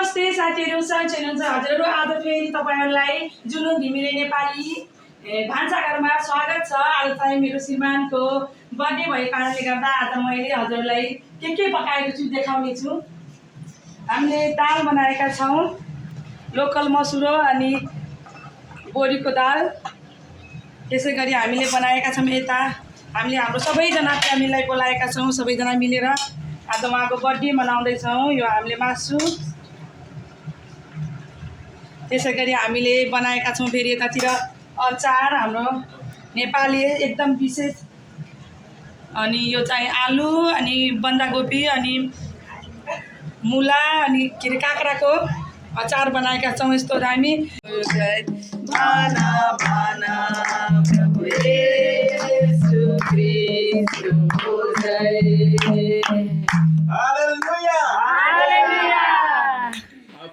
नमस्ते साथीहरु, सन्चै हुनुहुन्छ हजुरहरु। आज फेरि तपाईहरुलाई जुनुन घिमिरे नेपाली भान्साघरमा स्वागत छ। आज चाहिँ मेरो श्रीमानको बर्थडे भएको कारणले गर्दा आज मैले हजुरहरुलाई के पकाएको छु देखाउने छु। हामीले दाल बनाएका छौं, लोकल मसुरो अनि बोरीको दाल। त्यसैगरी हामीले बनाएका छौं यता हामीले हाम्रो सबैजना फ्यामिलीलाई बोलाएका छौं, सबैजना मिलेर आज उहाँको बर्थडे मनाउँदै छौं। यो हामीले मासु त्यसैगरी हामीले बनाएका छौं। फेरि यतातिर अचार हाम्रो नेपाली एकदम विशेष, अनि यो चाहिँ आलु अनि बन्दाकोपी अनि मुला अनि के रे काँक्राको अचार बनाएका छौं। यस्तो दामी भाना भाना प्रभु येशू ख्रीष्ट जय। हालेलुया हालेलुया।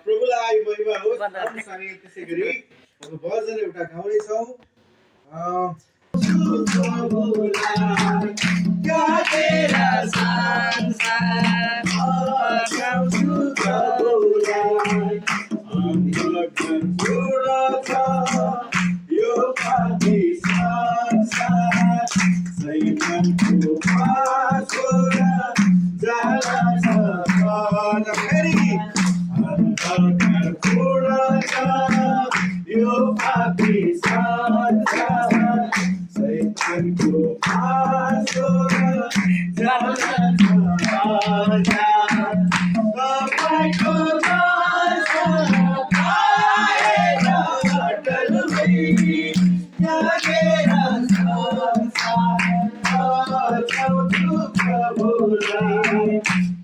प्रभुलाई महिमा होस्। हामी त्यसैगरी अब भजन एउटा गाउने छौं। तेरा संसार गाउँछु प्रभुलाई, यो पापी संसार सैतानको पासोरा जाला छ फेरि अन्धकार छोड्छ। यो पापी संसार सैतानको पासोरा जाला छ। तपाईँको दर्शन पाएर अटल भई त्यागेर संसार बचाउँछु प्रभुलाई,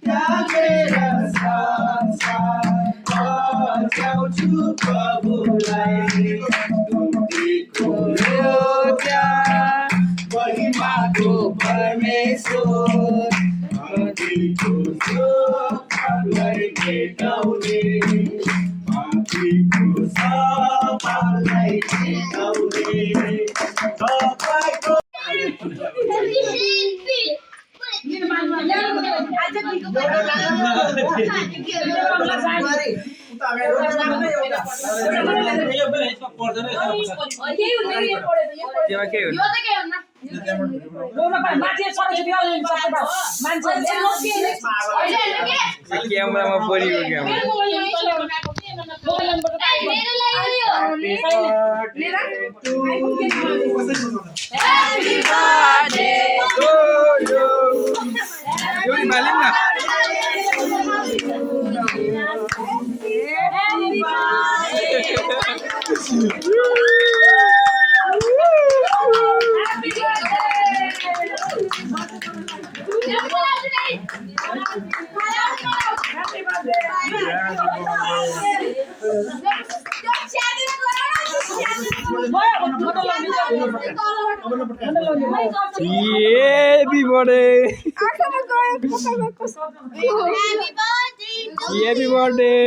त्यागेर संसार बचाउँछु प्रभुलाई। तुतिको योग्य महिमाको परमेश्वर, माथिको सोपालाई भेटाउने, माथिको सोपालाई भेटाउने। तपाईँको क्यामेरामा परिको camera Happy birthday! Happy birthday!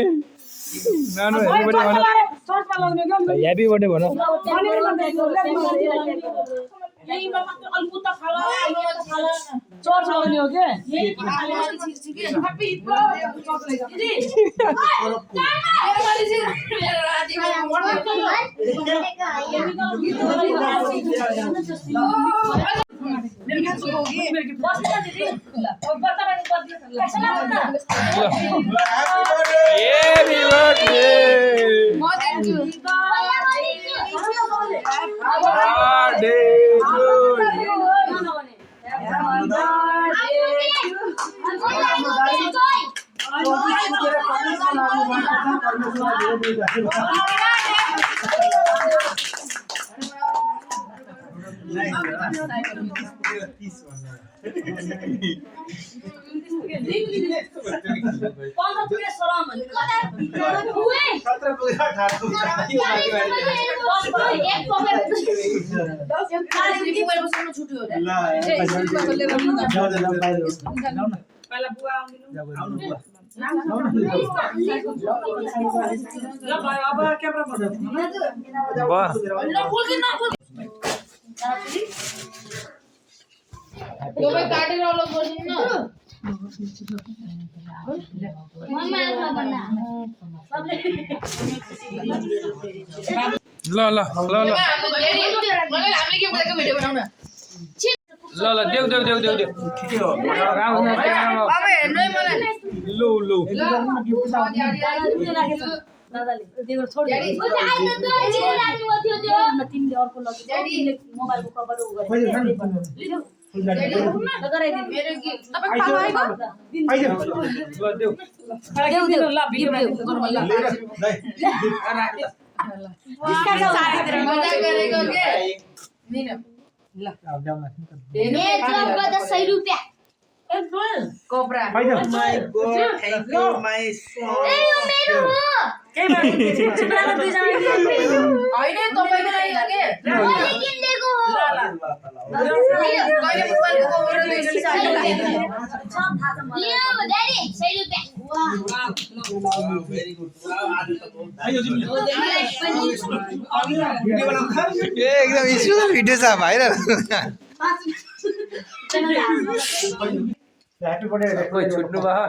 Nano, happy birthday! Happy birthday, bhano. Happy ल ल ल ल ल ल देऊ देऊ देऊ देऊ देऊ लो लो Oh my god, thank you, my son. Very good. एकदम इस्यु त भिडियो छ भाइरल Happy birthday. कोही छुट्नु भयो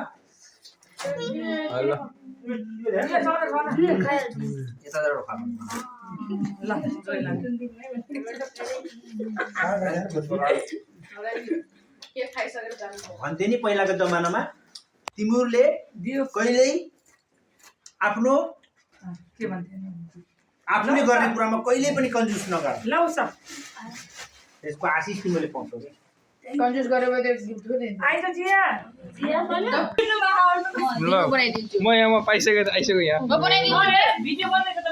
ल भन्थे नि पहिलाको जमानामा तिमीहरूले कहिल्यै आफ्नो के भन्थे आफूले गर्ने कुरामा कहिल्यै पनि कन्जुस नगर लौ सब त्यसको आशिष तिमीले पाउँछौ के कन्जुस गरेर आइज जिया ल म यहाँ पाइसकेँ आइसक्यो यहाँ भिडियो बन्दैछ त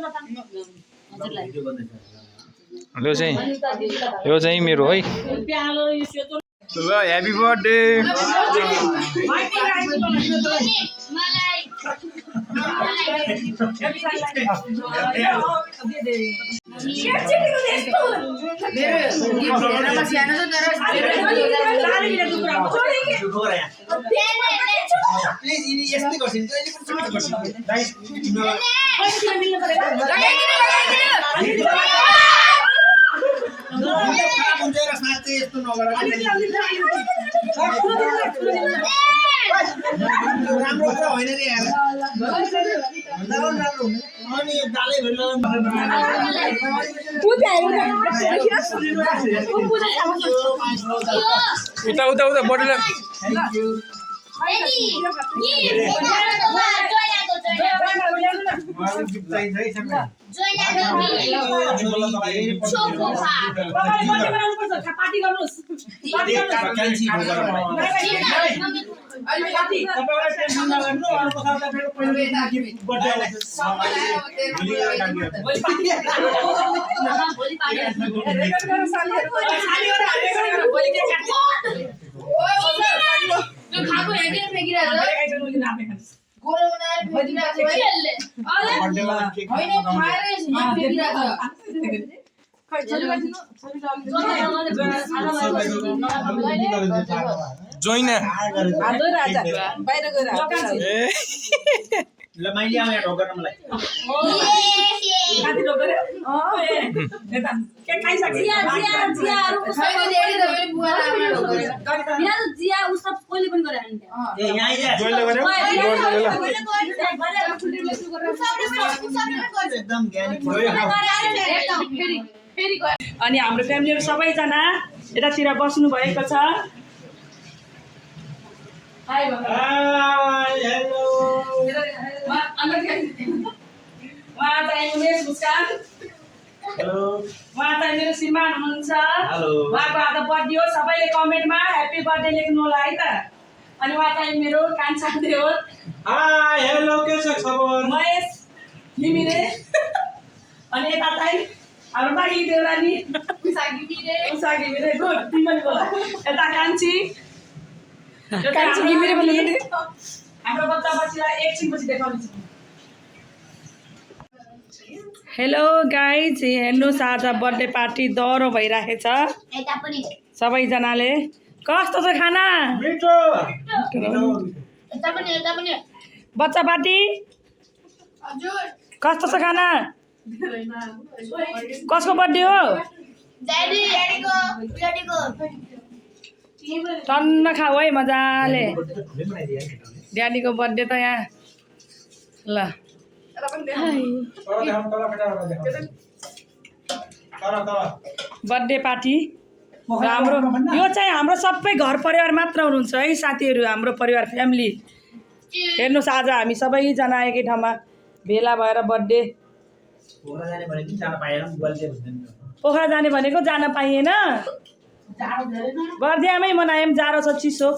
यो चाहिँ मेरो है ल ह्यापी बर्थडे प्लिज यस्तै गर्छिन् जहिले पनि छुट्टी गर्छिन् खराब हुन्छ र साँच्चै यस्तो नगर राम्रो कुरा होइन नि यार अनि गालै उता उता उता बडीलाई पार्टी गर्नुस् जोइन ल मैले आउने ढोका मलाई एकदम ज्ञानी अनि हाम्रो फ्यामिलीहरु सबैजना यतातिर बस्नु भएको छ हाय हेलो उहाँ चाहिँ उमेश मुस्कान हेलो उहाँ चाहिँ मेरो श्रीमान हुनुहुन्छ हेलो उहाँको आज बर्थडे हो सबैले कमेन्टमा ह्यापी बर्थडे लेख्नु होला है त अनि उहाँ चाहिँ मेरो कान्छा देव हाय हेलो के छ खबर महेश घिमिरे अनि यता चाहिँ हाम्रो माघी देउरानी उषा घिमिरे गुड तिमी पनि बोला यता कान्छी घिमिरे पनि हाम्रो बच्चा बच्चीलाई एकछिनपछि देखाउनु हेलो गाइज हेर्नुहोस् आज बर्थडे पार्टी दह्रो भइरहेछ सबैजनाले कस्तो छ खाना बच्चा पार्टी कस्तो छ खाना कसको बर्थडे हो टन्न खाऊ है मजाले ड्याडीको बर्थडे त यहाँ ल बर्थडे पार्टी र हाम्रो यो चाहिँ हाम्रो सबै घर परिवार मात्र हुनुहुन्छ है साथीहरू हाम्रो परिवार फ्यामिली हेर्नुहोस् आज हामी सबैजना एकै ठाउँमा भेला भएर बर्थडे पोखरा जाने भनेको जान पाइएन बर्दियामै मनायौँ जाडो छ चिसो